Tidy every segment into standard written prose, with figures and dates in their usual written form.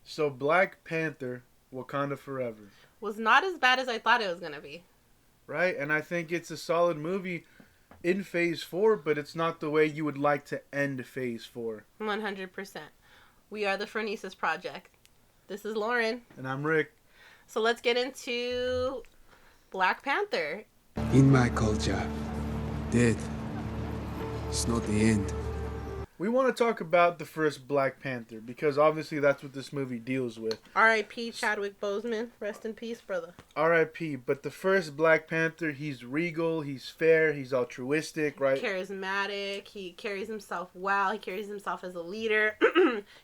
So Black Panther, Wakanda Forever, Was not as bad as I thought it was gonna be. right? And I think it's a solid movie in Phase 4, but it's not the way you would like to end Phase 4. 100%. We are the Phronesis Project. This is Lauren. And I'm Rick. So let's get into Black Panther. In my culture, death is not the end. We want to talk about the first Black Panther because obviously that's what this movie deals with. R.I.P. Chadwick Boseman. Rest in peace, brother. R.I.P. But the first Black Panther, he's regal, he's fair, he's altruistic, right? Charismatic. He carries himself well. He carries himself as a leader.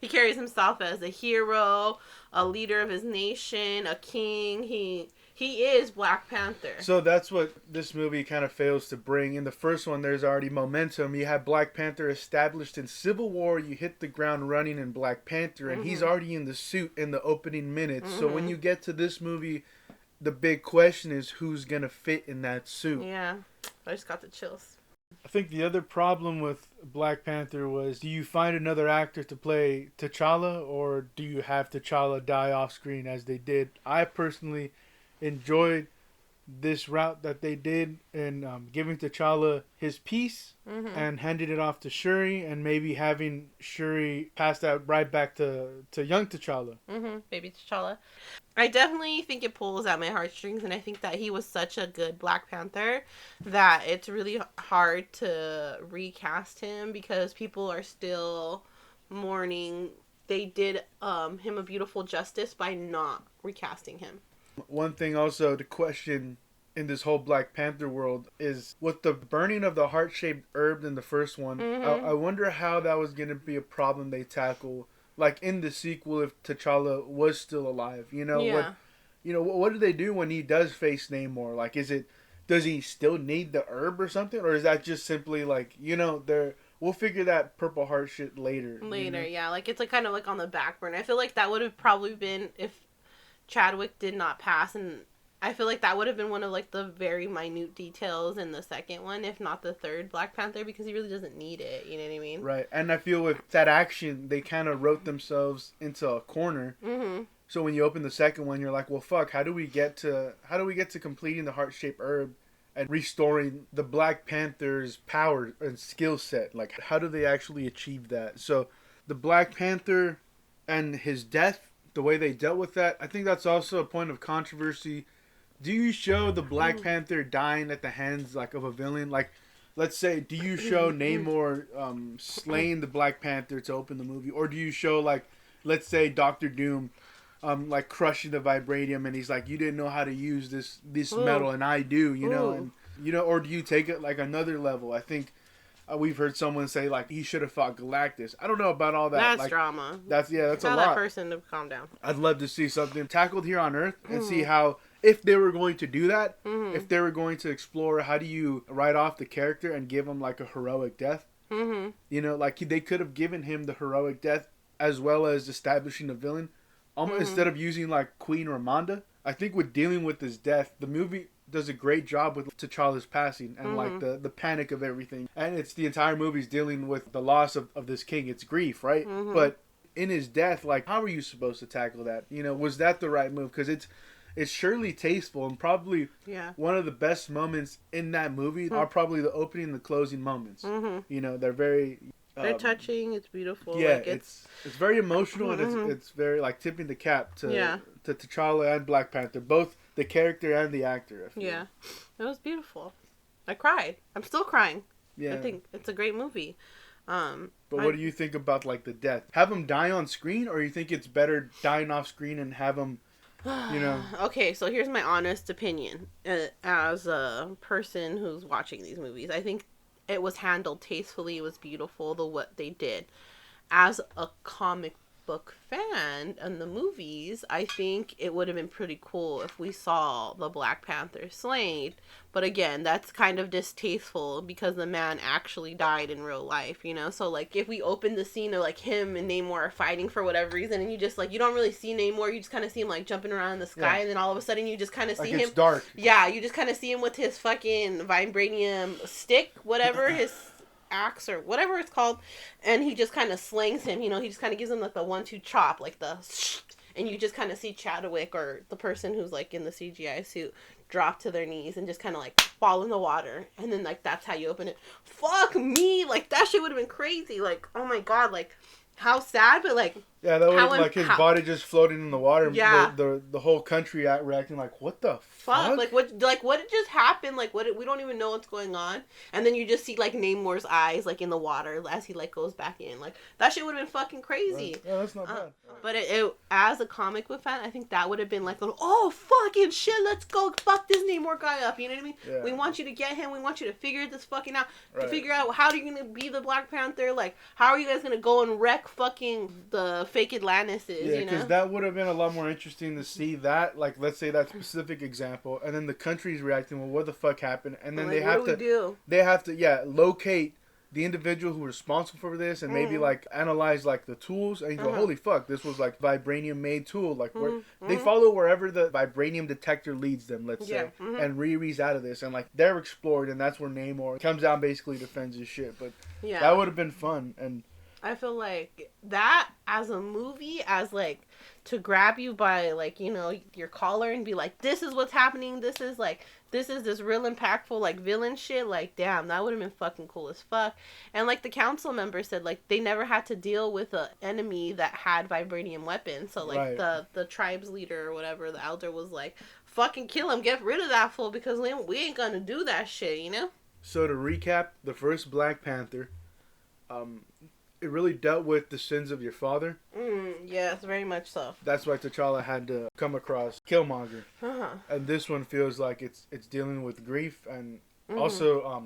He carries himself as a hero, a leader of his nation, a king. He is Black Panther. So that's what this movie kind of fails to bring. In the first one, there's already momentum. You have Black Panther established in Civil War. You hit the ground running in Black Panther, and he's already in the suit in the opening minutes. So when you get to this movie, the big question is who's going to fit in that suit. Yeah, I just got the chills. I think the other problem with Black Panther was, do you find another actor to play T'Challa, or do you have T'Challa die off screen as they did? I personally enjoyed this route that they did in giving T'Challa his piece and handing it off to Shuri, and maybe having Shuri pass that right back to young T'Challa. Baby T'Challa. I definitely think it pulls at my heartstrings, and I think that he was such a good Black Panther that it's really hard to recast him because people are still mourning. They did him a beautiful justice by not recasting him. One thing also to question in this whole Black Panther world is with the burning of the heart-shaped herb in the first one, I wonder how that was going to be a problem they tackle, like in the sequel if T'Challa was still alive. What do they do when he does face Namor? Like, does he still need the herb or something, or is that just simply like, we'll figure that purple heart shit later. Yeah, like it's like kind of like on the back burner. I feel like that would have probably been if Chadwick did not pass, and I feel like that would have been one of like the very minute details in the second one, if not the third Black Panther, because he really doesn't need it. You know what I mean? Right, and I feel with that action, they kind of wrote themselves into a corner. So when you open the second one, you're like, well, fuck, how do we get to completing the heart-shaped herb and restoring the Black Panther's power and skill set? Like, how do they actually achieve that? So the Black Panther and his death, the way they dealt with that, I think that's also a point of controversy. Do you show the Black Panther dying at the hands like of a villain? Like, let's say, do you show Namor slaying the Black Panther to open the movie, or do you show like, let's say Doctor Doom like crushing the vibranium and he's like, you didn't know how to use this metal and I do, or do you take it like another level? I think we've heard someone say like he should have fought Galactus. I don't know about all that. That's like, drama. That's a Tell lot. that person to calm down. I'd love to see something tackled here on Earth and see how, if they were going to do that, if they were going to explore how do you write off the character and give him like a heroic death. Like they could have given him the heroic death as well as establishing a villain. Instead of using like Queen Ramonda. I think with dealing with his death, the movie does a great job with T'Challa's passing and like the panic of everything. And it's the entire movie's dealing with the loss of this king. It's grief, right? But in his death, like, how are you supposed to tackle that? Was that the right move? Because it's surely tasteful, and probably one of the best moments in that movie are probably the opening and the closing moments. They're very... they're touching. It's beautiful. Yeah, like, it's very emotional, and it's very like tipping the cap to T'Challa and Black Panther, both the character and the actor. Yeah, it was beautiful. I cried. I'm still crying. Yeah, I think it's a great movie. But what do you think about like the death? Have him die on screen, or you think it's better dying off screen and have him, Okay, so here's my honest opinion as a person who's watching these movies. I think it was handled tastefully. It was beautiful, what they did. As a comic book fan and the movies, I think it would have been pretty cool if we saw the Black Panther slain. But again, that's kind of distasteful because the man actually died in real life, So, like, if we open the scene of, like, him and Namor are fighting for whatever reason, and you just, like, you don't really see Namor, you just kind of see him, like, jumping around in the sky, and then all of a sudden you just kind of see him. It's dark. Yeah, you just kind of see him with his fucking vibranium stick, whatever, his axe or whatever it's called, and he just kind of slings him. He just kind of gives him like the 1-2 chop, like the, and you just kind of see Chadwick or the person who's like in the CGI suit drop to their knees and just kind of like fall in the water, and then like that's how you open it. Fuck me, like that shit would have been crazy. Like, oh my god, like how sad, but like yeah, that was like his body just floating in the water. Yeah, the whole country reacting like, what the fuck? Like what just happened? Like we don't even know what's going on, and then you just see like Namor's eyes like in the water as he like goes back in. Like that shit would have been fucking crazy. Right. Yeah, that's not bad. But it as a comic book fan, I think that would have been like, oh fucking shit, let's go fuck this Namor guy up. You know what I mean? Yeah. We want you to get him. We want you to figure this fucking out. Right. To figure out how are you gonna be the Black Panther? Like how are you guys gonna go and wreck fucking the fake Atlantis? Yeah, because that would have been a lot more interesting to see that. Like, let's say that specific example, and then the country's reacting. Well, what the fuck happened? And then they have to locate the individual who was responsible for this, and maybe like analyze like the tools, and you go, holy fuck, this was like vibranium made tool. Like where they follow wherever the vibranium detector leads them, let's say, and Riri's out of this, and like they're explored, and that's where Namor comes out and basically defends his shit. But that would have been fun. And I feel like that as a movie, as like to grab you by like, your collar and be like, this is what's happening. This is this real impactful like villain shit. Like, damn, that would have been fucking cool as fuck. And like the council member said, like they never had to deal with an enemy that had vibranium weapons. So like the tribe's leader or whatever, the elder was like, fucking kill him, get rid of that fool because we ain't gonna do that shit, So to recap, the first Black Panther, it really dealt with the sins of your father. Yes, very much so. That's why T'Challa had to come across Killmonger. And this one feels like it's dealing with grief and also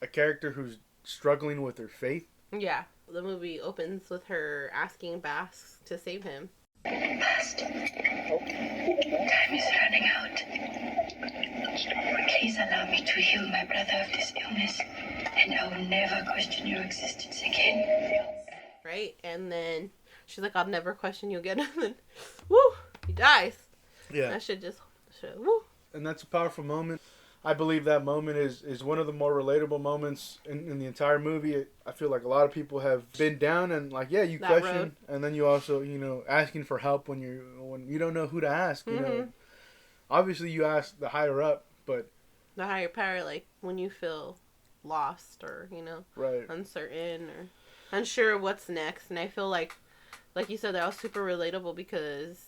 a character who's struggling with her faith. Yeah. The movie opens with her asking Bass to save him. Past. Time is running out. Please allow me to heal my brother of this illness, and I will never question your existence again. Right? And then she's like, I'll never question you again. And then, woo, he dies. Yeah. That shit woo. And that's a powerful moment. I believe that moment is one of the more relatable moments in the entire movie. I feel like a lot of people have been down and like, you that question road. And then you also, asking for help when you don't know who to ask, Obviously you ask the higher up, but the higher power, like when you feel lost or, right. uncertain or unsure what's next. And I feel like you said, that was super relatable because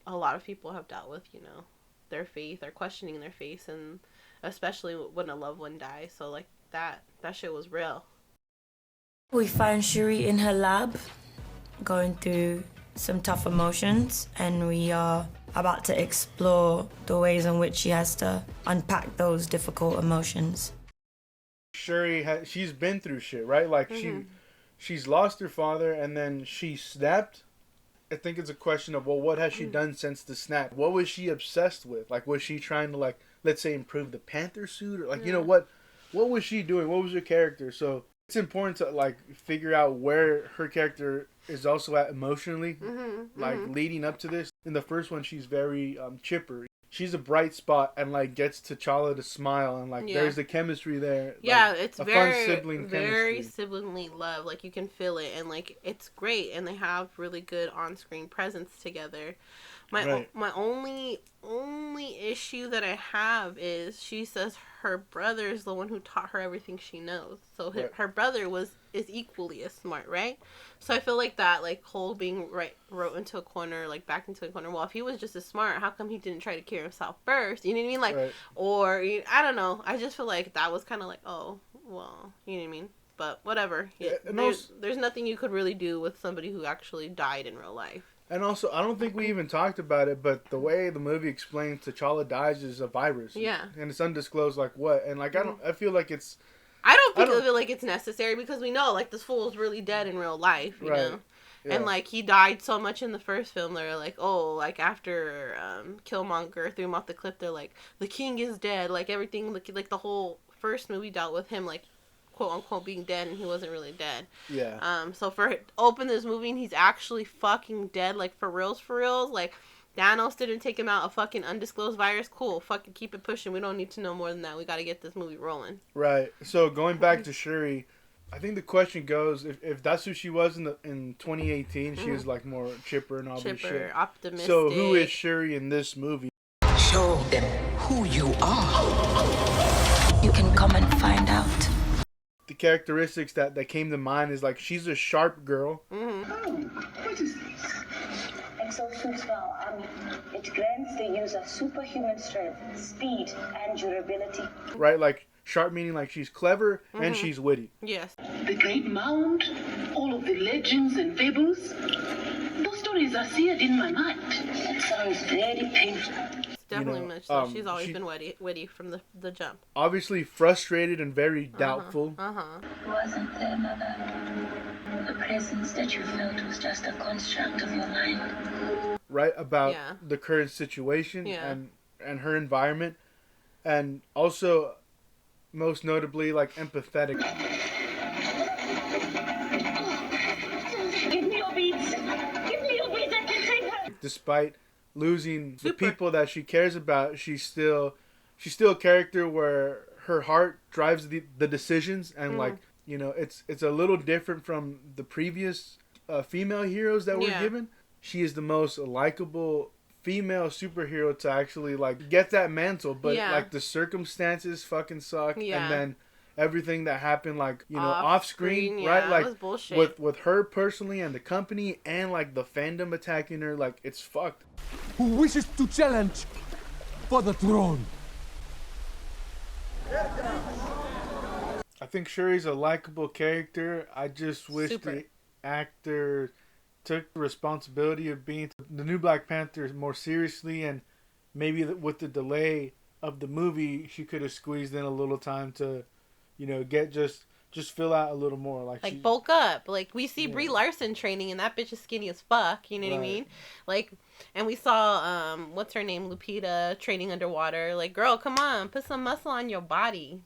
a lot of people have dealt with, their faith or questioning their faith, and especially when a loved one dies. So like that shit was real. We find Shuri in her lab going through some tough emotions, and we are about to explore the ways in which she has to unpack those difficult emotions. Shuri, she's been through shit, right? Like she's lost her father, and then she snapped. I think it's a question of, well, what has she done since the snap? What was she obsessed with? Like, was she trying to, like, let's say, improve the Panther suit? Or, like, what was she doing? What was her character? So it's important to, like, figure out where her character is also at emotionally, leading up to this. In the first one, she's very chipper. She's a bright spot and, like, gets T'Challa to smile, and, like, there's the chemistry there. Yeah, like, it's a very, fun sibling very chemistry. siblingly love. Like, you can feel it, and, like, it's great, and they have really good on-screen presence together. My only issue that I have is she says her brother is the one who taught her everything she knows. So her brother is equally as smart, right? So I feel like that, like, whole being wrote into a corner, like, back into a corner. Well, if he was just as smart, how come he didn't try to cure himself first? You know what I mean? Like, or, I don't know. I just feel like that was kind of like, oh, well, you know what I mean? But whatever. Yeah, there's nothing you could really do with somebody who actually died in real life. And also, I don't think we even talked about it, but the way the movie explains T'Challa dies is a virus. Yeah. And it's undisclosed, like, what? And, like, I feel like it's... I don't feel like it's necessary because we know, like, this fool's really dead in real life, you know? Yeah. And, like, he died so much in the first film, they're like, oh, like, after Killmonger threw him off the cliff, they're like, the king is dead. Like, everything, like, the whole first movie dealt with him, like, quote-unquote being dead, and he wasn't really dead. Yeah. So for open this movie and he's actually fucking dead, like, for reals, like, Thanos didn't take him out, a fucking undisclosed virus, cool, fucking keep it pushing, we don't need to know more than that, we gotta get this movie rolling. Right. So going back to Shuri, I think the question goes, if that's who she was in 2018, she was like more chipper and all this shit. Optimistic. So who is Shuri in this movie? Show them who you are. You can come and find out. The characteristics that came to mind is like she's a sharp girl. What is this? Exosuits for our army. It grants the use of superhuman strength, speed, and durability. Right, like sharp meaning like she's clever and she's witty. Yes. The Great Mound, all of the legends and fables, those stories are seared in my mind. That sounds very painful. Definitely much so. She's always been witty from the jump. Obviously frustrated and very doubtful. Wasn't there, Mother? The presence that you felt was just a construct of your mind. Right, about the current situation and her environment. And also, most notably, like, empathetic. Give me your beads! Give me your beads! I can take her! Despite losing the people that she cares about, she's still a character where her heart drives the decisions, and like, you know, it's a little different from the previous female heroes that were given. She is the most likable female superhero to actually like get that mantle, but like the circumstances fucking suck, and then everything that happened, like, you know, off screen, right? Like was bullshit. with her personally and the company and like the fandom attacking her, like it's fucked. Who wishes to challenge for the throne? I think Shuri's a likable character. I just wish the actor took the responsibility of being the new Black Panther more seriously, and maybe with the delay of the movie, she could have squeezed in a little time to, you know, get just fill out a little more. Like bulk up. Like, we see Brie Larson training, and that bitch is skinny as fuck. You know what I mean? Like, and we saw, what's her name? Lupita training underwater. Like, girl, come on. Put some muscle on your body.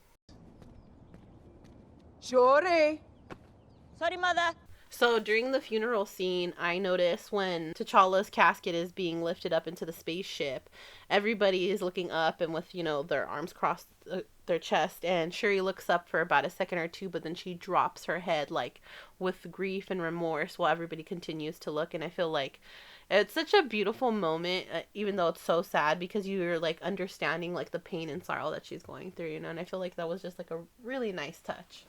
Shuri. Sorry, mother. So during the funeral scene, I noticed when T'Challa's casket is being lifted up into the spaceship, everybody is looking up and with, you know, their arms crossed their chest, and Shuri looks up for about a second or two, but then she drops her head, like, with grief and remorse while everybody continues to look. And I feel like it's such a beautiful moment, even though it's so sad, because you're, like, understanding, like, the pain and sorrow that she's going through, you know, and I feel like that was just, like, a really nice touch.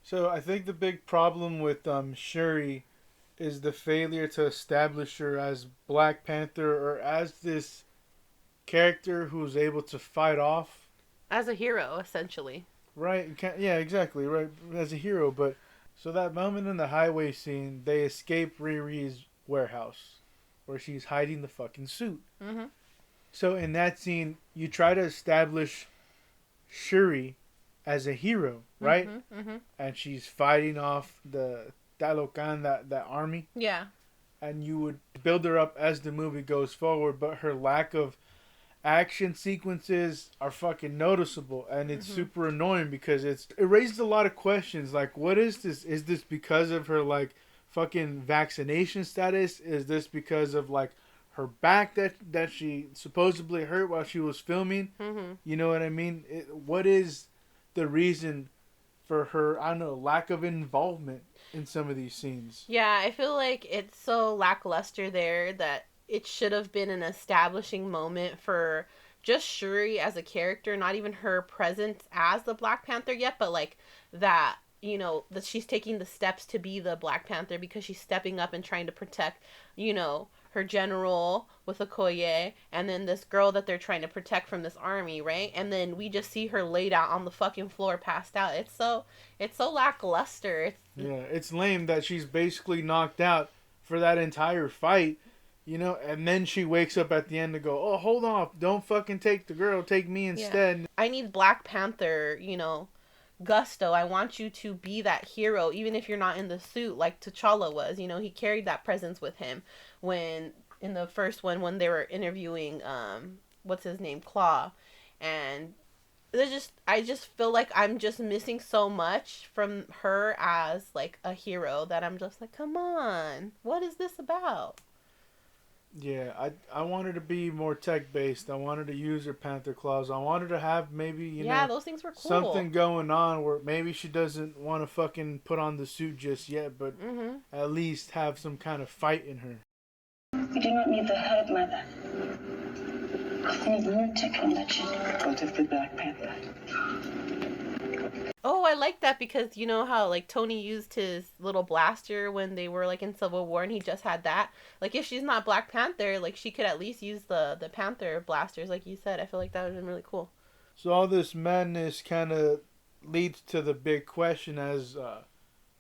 So I think the big problem with Shuri is the failure to establish her as Black Panther, or as this character who's able to fight off. As a hero, essentially. Right, yeah, exactly, right, as a hero. But so that moment in the highway scene, they escape Riri's warehouse where she's hiding the fucking suit. Mm-hmm. So in that scene, you try to establish Shuri as a hero, right? Mm-hmm, mm-hmm. And she's fighting off the Talocan, that army. Yeah. And you would build her up as the movie goes forward, but her lack of action sequences are fucking noticeable, and it's super annoying because it raises a lot of questions. Like, what is this? Is this because of her, like, fucking vaccination status? Is this because of, like, her back that she supposedly hurt while she was filming? Mm-hmm. You know what I mean? What is the reason for her, I don't know, lack of involvement in some of these scenes? Yeah, I feel like it's so lackluster there that it should have been an establishing moment for just Shuri as a character, not even her presence as the Black Panther yet, but like that, you know, that she's taking the steps to be the Black Panther because she's stepping up and trying to protect, you know, her general with Okoye, and then this girl that they're trying to protect from this army, right? And then we just see her laid out on the fucking floor, passed out. It's so lackluster. It's lame that she's basically knocked out for that entire fight, you know, and then she wakes up at the end to go, oh, hold on, don't fucking take the girl, take me instead. Yeah. I need Black Panther, you know, gusto. I want you to be that hero, even if you're not in the suit like T'Challa was. You know, he carried that presence with him when, in the first one, when they were interviewing, what's his name, Claw. And I just feel like I'm just missing so much from her as, like, a hero that I'm just like, come on, what is this about? Yeah, I wanted to be more tech based. I wanted to use her Panther claws. I wanted to have maybe those things were cool. something going on where maybe she doesn't want to fucking put on the suit just yet, but at least have some kind of fight in her. We do not need the herb, Mother. We need new technology. What of the Black Panther? Oh, I like that because you know how like Tony used his little blaster when they were like in Civil War and he just had that. Like if she's not Black Panther, like she could at least use the Panther blasters like you said. I feel like that would have been really cool. So all this madness kind of leads to the big question as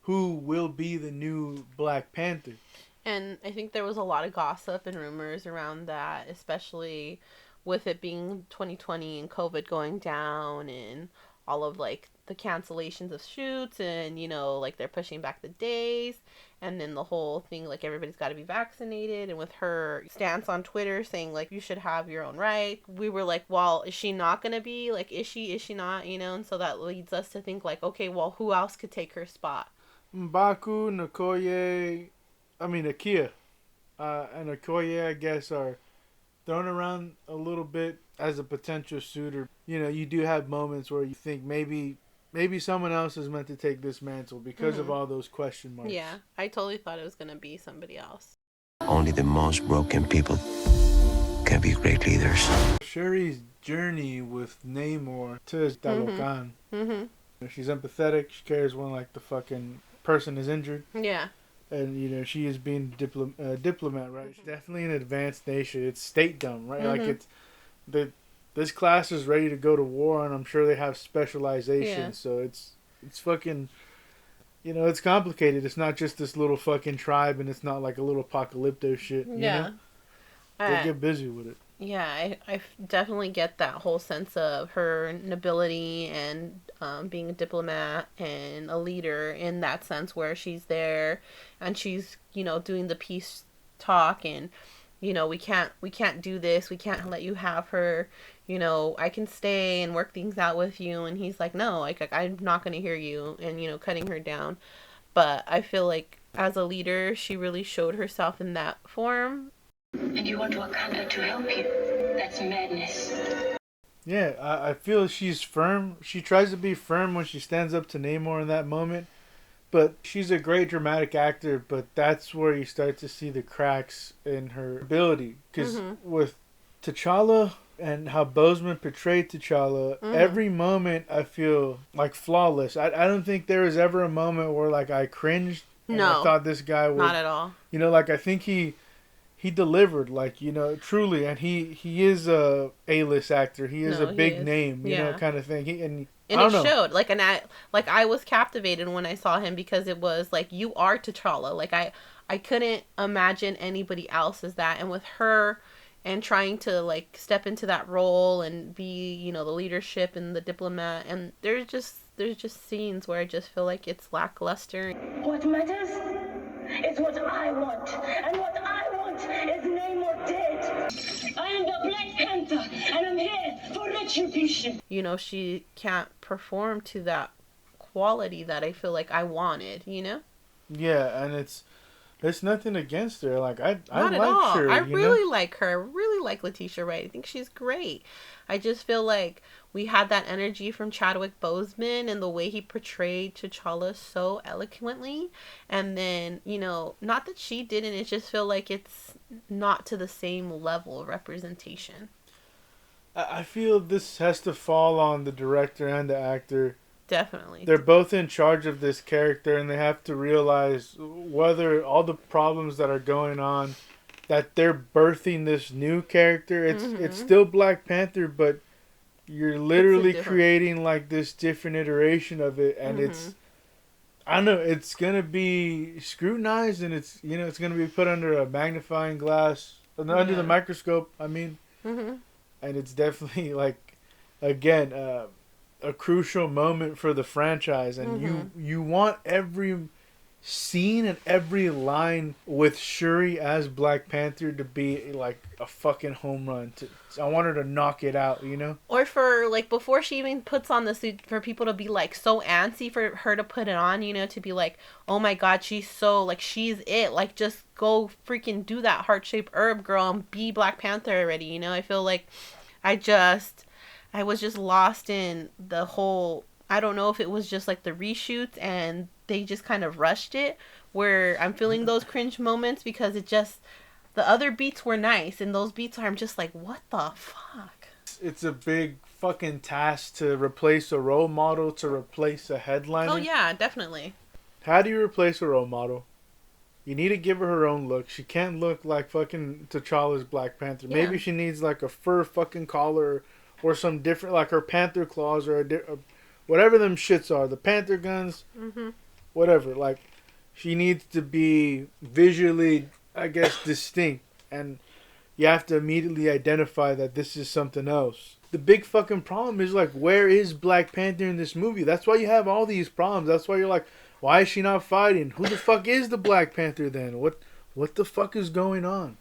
who will be the new Black Panther? And I think there was a lot of gossip and rumors around that, especially with it being 2020 and COVID going down and all of like the cancellations of shoots and like they're pushing back the days and then the whole thing like everybody's got to be vaccinated and with her stance on Twitter saying like you should have your own right, we were like, well, is she not gonna be like, is she not, and so that leads us to think like, okay, well, who else could take her spot? M'Baku, Nakia and Okoye, I guess, are thrown around a little bit as a potential suitor. You do have moments where you think maybe someone else is meant to take this mantle because of all those question marks. Yeah, I totally thought it was going to be somebody else. Only the most broken people can be great leaders. Shuri's journey with Namor to Talokan. She's empathetic. She cares when like the fucking person is injured. Yeah. And she is being diplomat, right? She's definitely an advanced nation. It's state-dumb, right? Like this class is ready to go to war, and I'm sure they have specialization. Yeah. So it's fucking, it's complicated. It's not just this little fucking tribe, and it's not like a little apocalypto shit. You know? They get busy with it. Yeah, I definitely get that whole sense of her nobility and being a diplomat and a leader in that sense where she's there and she's, doing the peace talk and, we can't do this. We can't let you have her. I can stay and work things out with you. And he's like, no, like I'm not going to hear you and, cutting her down. But I feel like as a leader, she really showed herself in that form. And you want Wakanda to help you? That's madness. Yeah, I feel she's firm. She tries to be firm when she stands up to Namor in that moment. But she's a great dramatic actor, but that's where you start to see the cracks in her ability. Because with T'Challa and how Boseman portrayed T'Challa, every moment I feel like flawless. I don't think there was ever a moment where like I cringed. And I thought this guy would... Not at all. Like I think he delivered, like, truly, and he is a A-list actor. He is a big name, kind of thing. And it showed, like, and I was captivated when I saw him because it was like, you are T'Challa. Like I couldn't imagine anybody else as that, and with her and trying to like step into that role and be, the leadership and the diplomat, and there's just scenes where I just feel like it's lackluster. What matters is what I want, and what I want is Namor dead. I am the Black Panther, and I'm here for retribution. She can't perform to that quality that I feel like I wanted, Yeah, and it's nothing against her. Like I Not like at all. her. I really like her. I really like Leticia Wright. I think she's great. I just feel like we had that energy from Chadwick Boseman and the way he portrayed T'Challa so eloquently. And then, not that she didn't, it just feel like it's not to the same level of representation. I feel this has to fall on the director and the actor. Definitely. They're both in charge of this character, and they have to realize whether all the problems that are going on, that they're birthing this new character. It's still Black Panther, but you're literally creating like this different iteration of it, and it's, I don't know, it's gonna be scrutinized, and it's it's gonna be put under a magnifying glass, under the microscope. I mean, and it's definitely like, again, a crucial moment for the franchise, and you want every scene and every line with Shuri as Black Panther to be like a fucking home run. I want her to knock it out, you know? Or for, like, before she even puts on the suit, for people to be, like, so antsy for her to put it on, you know, to be like, oh my god, she's so, like, she's it. Like, just go freaking do that heart-shaped herb, girl, and be Black Panther already, you know? I feel like I was just lost in the whole, I don't know if it was just, like, the reshoots and they just kind of rushed it, where I'm feeling those cringe moments because it just, the other beats were nice, and those beats I'm just like, what the fuck? It's a big fucking task to replace a role model, to replace a headliner. Oh yeah, definitely. How do you replace a role model? You need to give her own look. She can't look like fucking T'Challa's Black Panther. Yeah. Maybe she needs like a fur fucking collar or some different, like her Panther claws or whatever them shits are. The Panther guns, whatever. Like, she needs to be visually, I guess, distinct. And you have to immediately identify that this is something else. The big fucking problem is, like, where is Black Panther in this movie? That's why you have all these problems. That's why you're like, why is she not fighting? Who the fuck is the Black Panther then? What the fuck is going on?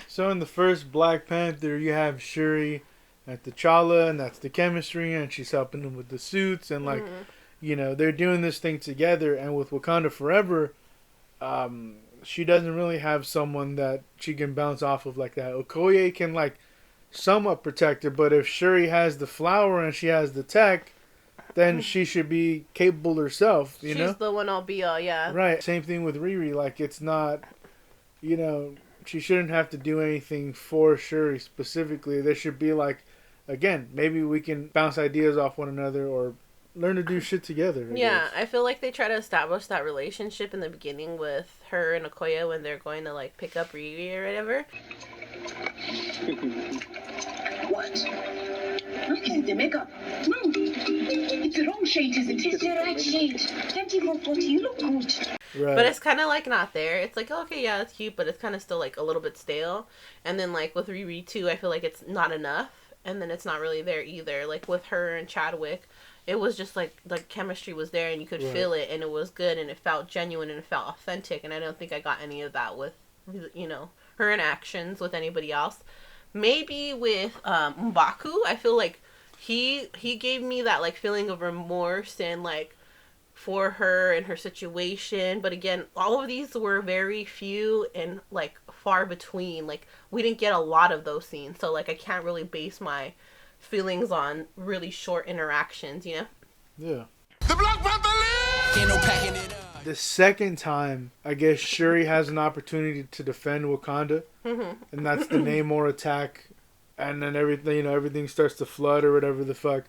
So in the first Black Panther, you have Shuri at T'Challa, and that's the chemistry, and she's helping them with the suits, and like, you know, they're doing this thing together. And with Wakanda Forever, she doesn't really have someone that she can bounce off of like that. Okoye can like somewhat protect her, but if Shuri has the flower and she has the tech, then she should be capable herself, you know? She's the one all be all, yeah. Right. Same thing with Riri. Like, it's not, you know, she shouldn't have to do anything for Shuri specifically. There should be like, again, maybe we can bounce ideas off one another or learn to do shit together. I feel like they try to establish that relationship in the beginning with her and Okoye when they're going to like pick up Riri or whatever. What? Look at the makeup. No, it's the wrong shade, isn't it? It's the right shade. 2440, you look good. Right. But it's kind of like not there. It's like, okay, yeah, it's cute, but it's kind of still like a little bit stale. And then like with Riri too, I feel like it's not enough. And then it's not really there either. Like with her and Chadwick, it was just like the chemistry was there and you could feel it and it was good and it felt genuine and it felt authentic. And I don't think I got any of that with, you know, her interactions with anybody else. Maybe with M'Baku, I feel like he gave me that like feeling of remorse and like for her and her situation. But again, all of these were very few and like far between. Like we didn't get a lot of those scenes, so like I can't really base my feelings on really short interactions, you know? Yeah. The Black Panther League! Ain't no packing it up. The second time, I guess Shuri has an opportunity to defend Wakanda, and that's the Namor attack, and then everything, you know, everything starts to flood or whatever the fuck.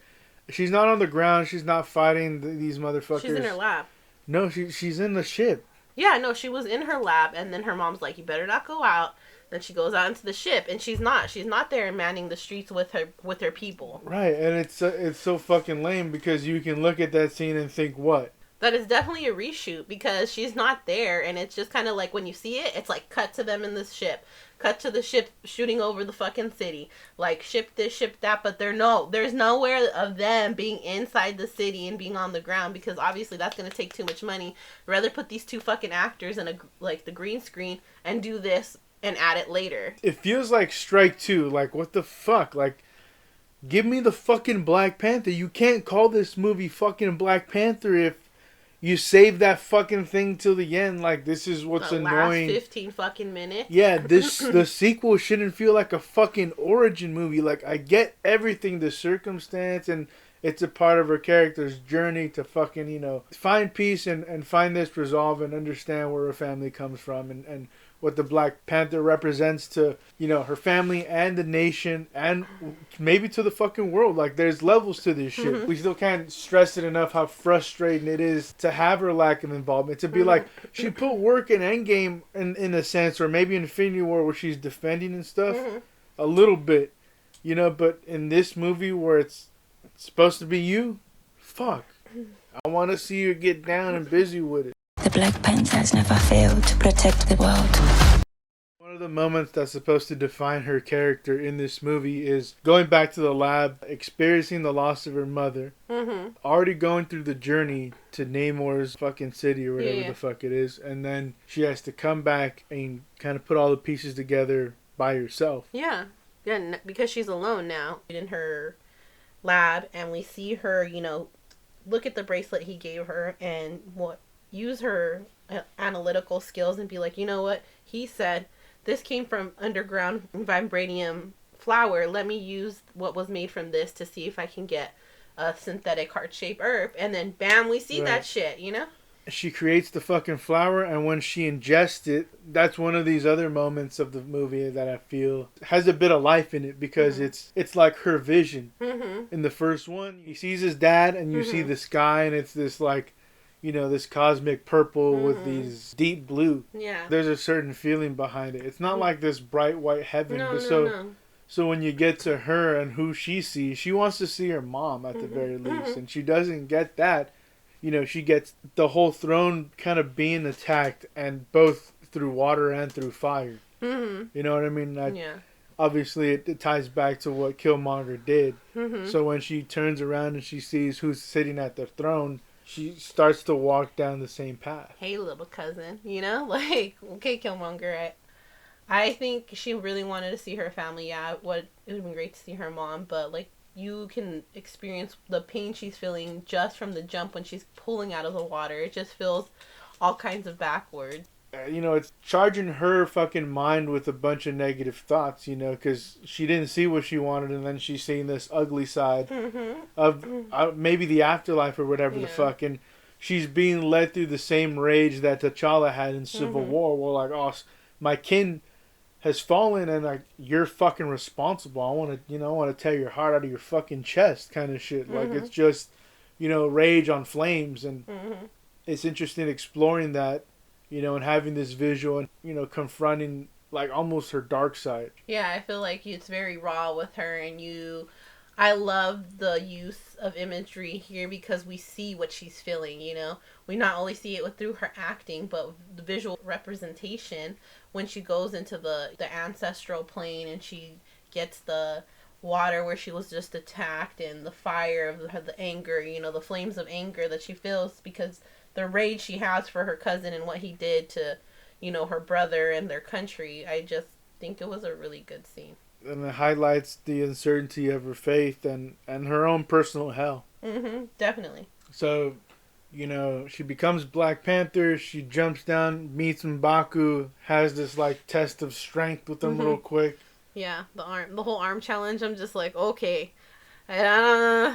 She's not on the ground. She's not fighting these motherfuckers. She's in her lab. No, she's in the ship. Yeah, no, she was in her lab, and then her mom's like, "You better not go out." Then she goes out into the ship, and she's not there manning the streets with her people. Right, and it's so fucking lame because you can look at that scene and think what? That is definitely a reshoot because she's not there, and it's just kind of like when you see it, it's like cut to them in this ship, cut to the ship shooting over the fucking city, like ship this, ship that, but there's nowhere of them being inside the city and being on the ground because obviously that's gonna take too much money. Rather put these two fucking actors in the green screen and do this and add it later. It feels like Strike 2. Like, what the fuck? Like, give me the fucking Black Panther. You can't call this movie fucking Black Panther if you save that fucking thing till the end. Like, this is what's the annoying. Last 15 fucking minutes. Yeah, the sequel shouldn't feel like a fucking origin movie. Like, I get everything, the circumstance, and it's a part of her character's journey to fucking, you know, find peace and find this resolve and understand where her family comes from and what the Black Panther represents to, you know, her family and the nation and maybe to the fucking world. Like, there's levels to this shit. We still can't stress it enough how frustrating it is to have her lack of involvement. To be like, she put work in Endgame in a sense, or maybe Infinity War where she's defending and stuff a little bit, you know, but in this movie where it's supposed to be you, fuck. I want to see her get down and busy with it. The Black Panther has never failed to protect the world. One One of the moments that's supposed to define her character in this movie is going back to the lab, experiencing the loss of her mother, already going through the journey to Namor's fucking city or whatever the fuck it is, and then she has to come back and kind of put all the pieces together by herself. Yeah, because she's alone now in her lab, and we see her, look at the bracelet he gave her and use her analytical skills and be like, you know what, he said this came from underground vibranium flower. Let me use what was made from this to see if I can get a synthetic heart-shaped herb. And then, bam, we see that shit, She creates the fucking flower, and when she ingests it, that's one of these other moments of the movie that I feel has a bit of life in it, because it's like her vision. In the first one, he sees his dad, and you see the sky, and it's this like, this cosmic purple with these deep blue. Yeah. There's a certain feeling behind it. It's not like this bright white heaven. So when you get to her and who she sees, she wants to see her mom at the very least. And she doesn't get that. She gets the whole throne kind of being attacked, and both through water and through fire. You know what I mean? Obviously, it ties back to what Killmonger did. So when she turns around and she sees who's sitting at the throne, she starts to walk down the same path. Hey, little cousin, like, okay, Killmonger, I think she really wanted to see her family. Yeah, it would have been great to see her mom, but, like, you can experience the pain she's feeling just from the jump when she's pulling out of the water. It just feels all kinds of backwards. It's charging her fucking mind with a bunch of negative thoughts, because she didn't see what she wanted, and then she's seeing this ugly side of maybe the afterlife or whatever the fuck, and she's being led through the same rage that T'Challa had in Civil War, where like, oh, my kin has fallen, and like, you're fucking responsible. I want to tear your heart out of your fucking chest, kind of shit. Like, it's just, rage on flames, and it's interesting exploring that. And having this visual and, confronting, like, almost her dark side. Yeah, I feel like it's very raw with her, and I love the use of imagery here because we see what she's feeling, We not only see it through her acting, but the visual representation when she goes into the ancestral plane and she gets the water where she was just attacked, and the fire of the anger, the flames of anger that she feels because the rage she has for her cousin and what he did to, her brother and their country. I just think it was a really good scene. And it highlights the uncertainty of her faith and her own personal hell. Definitely. So, she becomes Black Panther. She jumps down, meets M'Baku, has this, like, test of strength with him real quick. Yeah, the whole arm challenge. I'm just like, okay. I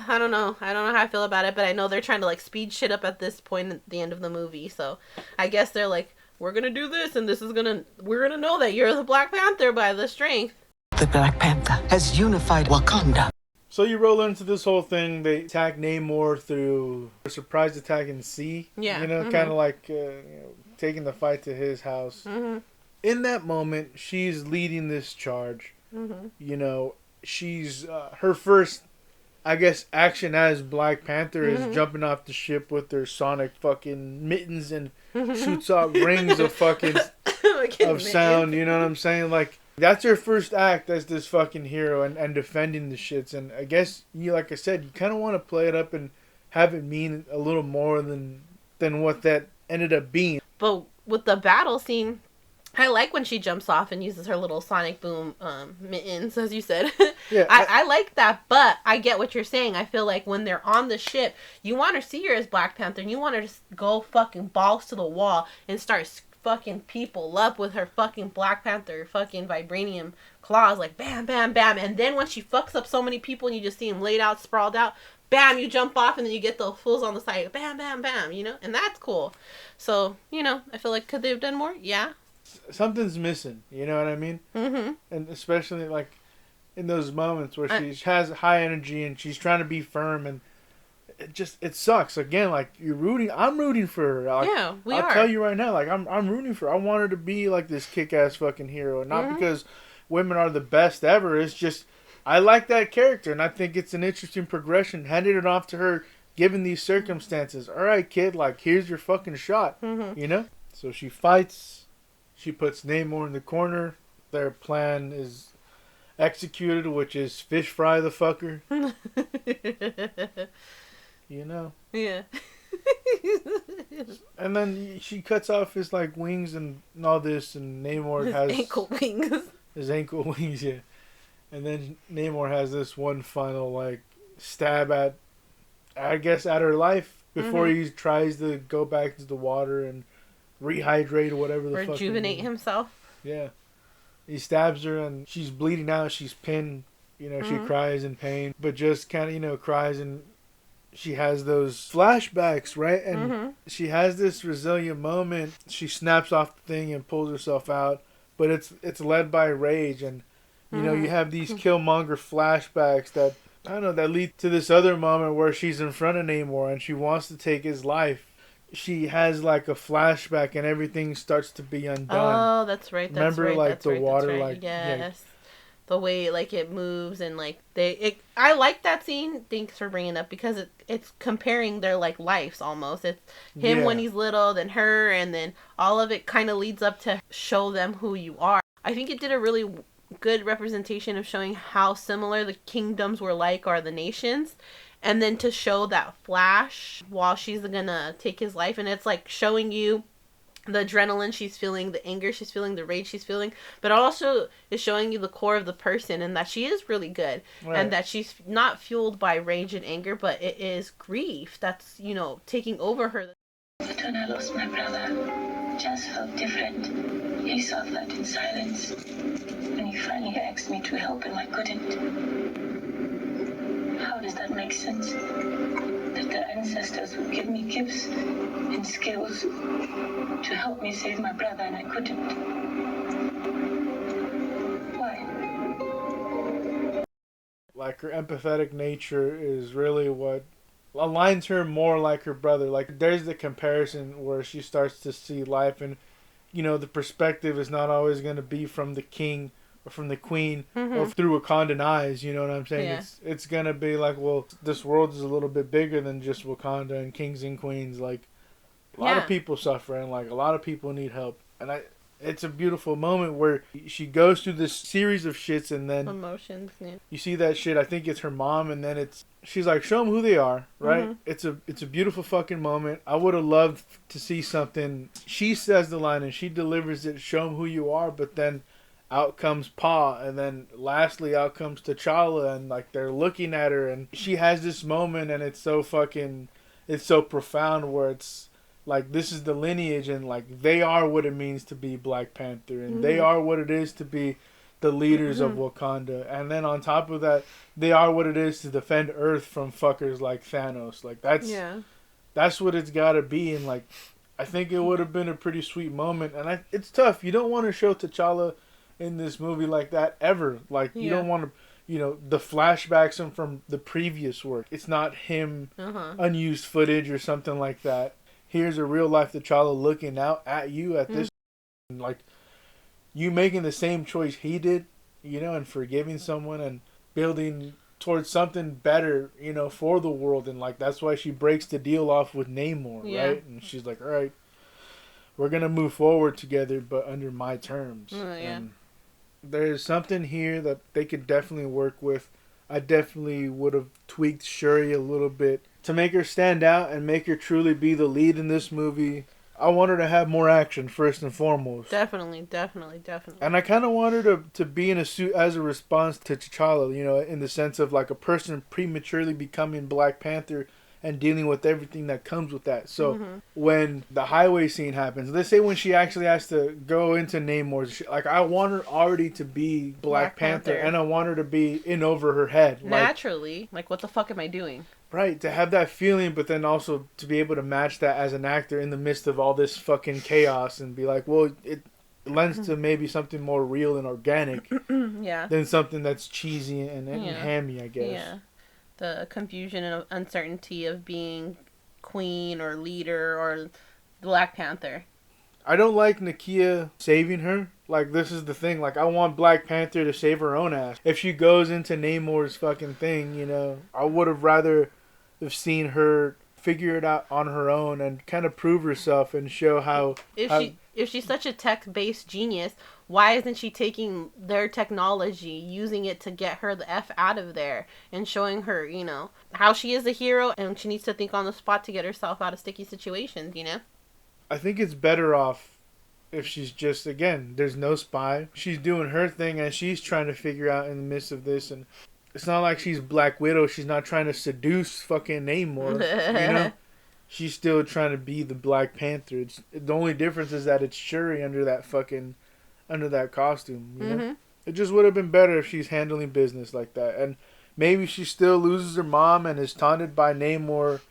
don't know how I feel about it, but I know they're trying to, like, speed shit up at this point at the end of the movie, so I guess they're like, we're gonna do this, and we're gonna know that you're the Black Panther by the strength. The Black Panther has unified Wakanda. So you roll into this whole thing. They attack Namor through a surprise attack in sea. Yeah. Kind of like taking the fight to his house. In that moment, she's leading this charge. She's her first, I guess, action as Black Panther is jumping off the ship with her sonic fucking mittens and shoots out rings of fucking of sound. You know what I'm saying? Like, that's her first act as this fucking hero and defending the shits. And I guess, like I said, you kind of want to play it up and have it mean a little more than what that ended up being. But with the battle scene, I like when she jumps off and uses her little sonic boom mittens, as you said. Yeah, I like that, but I get what you're saying. I feel like when they're on the ship, you want to see her as Black Panther, and you want her to go fucking balls to the wall and start fucking people up with her fucking Black Panther fucking vibranium claws, like bam, bam, bam. And then when she fucks up so many people and you just see them laid out, sprawled out, bam, you jump off, and then you get the fools on the side, bam, bam, bam, and that's cool. So, I feel like, could they have done more? Yeah. Something's missing, you know what I mean? And especially, like, in those moments where she has high energy and she's trying to be firm, and it sucks. Again, like, I'm rooting for her. Like, yeah, I'll tell you right now, like, I'm rooting for her. I want her to be, like, this kick-ass fucking hero. Not because women are the best ever. It's just, I like that character, and I think it's an interesting progression. Handing it off to her, given these circumstances. All right, kid, like, here's your fucking shot, So she fights. She puts Namor in the corner. their plan is executed, which is fish fry the fucker. You know? Yeah. And then she cuts off his like wings and all this, and Namor has ankle wings. His ankle wings, yeah. And then Namor has this one final like stab at, I guess, at her life before he tries to go back to the water and rehydrate or whatever the fuck. Rejuvenate himself. Yeah. He stabs her and she's bleeding out. She's pinned. You know, she cries in pain, but just kind of, you know, cries, and she has those flashbacks, right? And she has this resilient moment. She snaps off the thing and pulls herself out, but it's led by rage, and you know, you have these Killmonger flashbacks that, I don't know, that lead to this other moment where she's in front of Namor and she wants to take his life. She has like a flashback and everything starts to be undone. Oh, that's right. That's Remember, right, like that's the right, water, that's right. like yes, the way like it moves and like I like that scene. Thanks for bringing it up because it's comparing their like lives almost. It's him when he's little, then her, and then all of it kind of leads up to show them who you are. I think it did a really good representation of showing how similar the kingdoms were like, or the nations, and then to show that flash while she's gonna take his life, and it's like showing you the adrenaline she's feeling, the anger she's feeling, the rage she's feeling, but also is showing you the core of the person, and that she is really good, and that she's not fueled by rage and anger, but it is grief that's, you know, taking over her. But when I lost my brother, Jazz felt different. He suffered in silence. When he finally asked me to help and I couldn't. How does that make sense? That the ancestors would give me gifts and skills to help me save my brother and I couldn't. Why? Like, her empathetic nature is really what aligns her more like her brother. Like, there's the comparison where she starts to see life, and you know, the perspective is not always going to be from the king or from the queen or through Wakandan eyes, you know what I'm saying? Yeah. It's going to be like, well, this world is a little bit bigger than just Wakanda and kings and queens. Like, a lot of people suffer, and like a lot of people need help, and it's a beautiful moment where she goes through this series of shits, and then Emotions, you see that shit. I think it's her mom, and then she's like, show them who they are, right? It's a beautiful fucking moment. I would have loved to see something. She says the line and she delivers it, show them who you are, but then out comes Pa, and then lastly out comes T'Challa, and like they're looking at her, and she has this moment, and it's so profound, where it's like, this is the lineage, and like they are what it means to be Black Panther, and they are what it is to be the leaders of Wakanda, and then on top of that, they are what it is to defend Earth from fuckers like Thanos. Like, that's what it's gotta be, and like, I think it would have been a pretty sweet moment, and it's tough. You don't want to show T'Challa in this movie like that ever. Like, you don't want to, you know, the flashbacks from the previous work. It's not him unused footage or something like that. Here's a real life T'Challa looking out at you at this, like, you making the same choice he did, you know, and forgiving someone and building towards something better, you know, for the world. And like, that's why she breaks the deal off with Namor, right? And she's like, all right, we're going to move forward together, but under my terms. And there's something here that they could definitely work with. I definitely would have tweaked Shuri a little bit to make her stand out and make her truly be the lead in this movie. I want her to have more action, first and foremost. Definitely. And I kind of want her to be in a suit as a response to T'Challa, you know, in the sense of like a person prematurely becoming Black Panther and dealing with everything that comes with that. So when the highway scene happens, let's say when she actually has to go into Namor's, like, I want her already to be Black Panther, and I want her to be in over her head. Naturally. Like, what the fuck am I doing? Right, to have that feeling, but then also to be able to match that as an actor in the midst of all this fucking chaos and be like, well, it lends to maybe something more real and organic than something that's cheesy and hammy, I guess. Yeah. The confusion and uncertainty of being queen or leader or Black Panther. I don't like Nakia saving her. Like, this is the thing. Like, I want Black Panther to save her own ass. If she goes into Namor's fucking thing, you know, I would have rather have seen her figure it out on her own and kind of prove herself and show how... If she's such a tech-based genius, Why isn't she taking their technology, using it to get her the F out of there, and showing her, you know, how she is a hero and she needs to think on the spot to get herself out of sticky situations, you know? I think it's better off if she's just, again, there's no spy. She's doing her thing and she's trying to figure out in the midst of this. And it's not like she's Black Widow. She's not trying to seduce fucking Namor, you know? She's still trying to be the Black Panther. The only difference is that it's Shuri under that costume, you know? It just would have been better if she's handling business like that. And maybe she still loses her mom and is taunted by Namor,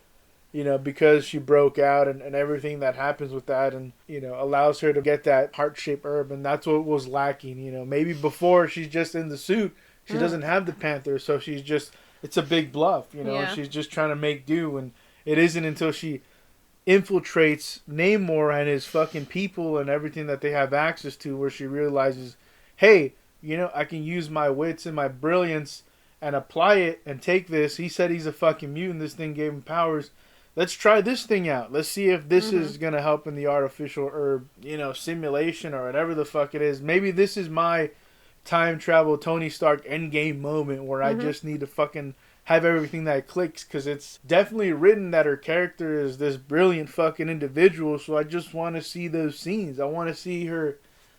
you know, because she broke out and everything that happens with that, and, you know, allows her to get that heart-shaped herb, and that's what was lacking, you know. Maybe before she's just in the suit, she doesn't have the Panther, so she's just, it's a big bluff, you know, and she's just trying to make do, and it isn't until she infiltrates Namor and his fucking people and everything that they have access to where she realizes, hey, you know, I can use my wits and my brilliance and apply it and take this. He said he's a fucking mutant. This thing gave him powers. Let's try this thing out. Let's see if this is going to help in the artificial herb, you know, simulation or whatever the fuck it is. Maybe this is my time travel Tony Stark endgame moment where I just need to fucking have everything that clicks, because it's definitely written that her character is this brilliant fucking individual, so I just want to see those scenes. I want to see her,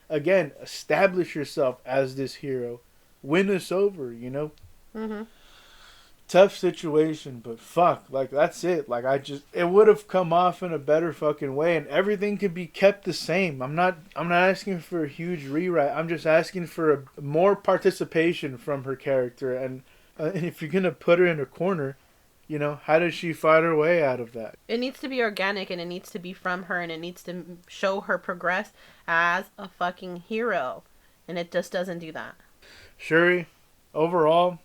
again, establish herself as this hero. Win us over, you know? Tough situation, but fuck, like, that's it. Like, it would have come off in a better fucking way, and everything could be kept the same. I'm not asking for a huge rewrite. I'm just asking for more participation from her character, and if you're gonna put her in a corner, you know, how does she fight her way out of that? It needs to be organic, and it needs to be from her, and it needs to show her progress as a fucking hero, and it just doesn't do that. Shuri, overall,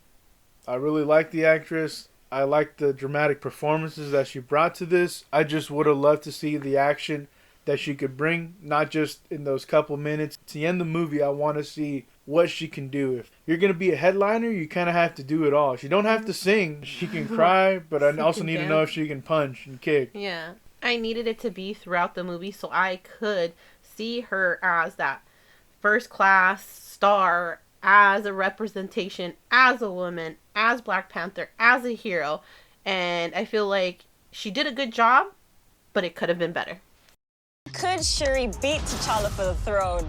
I really like the actress. I like the dramatic performances that she brought to this. I just would have loved to see the action that she could bring, not just in those couple minutes. To end the movie, I want to see what she can do. If you're going to be a headliner, you kind of have to do it all. She don't have to sing. She can cry, but I also need to know if she can punch and kick. Yeah. I needed it to be throughout the movie so I could see her as that first class star, as a representation, as a woman, as Black Panther, as a hero. And I feel like she did a good job, but it could have been better. Could Shuri beat T'Challa for the throne?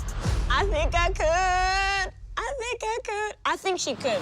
I think I could. I think she could.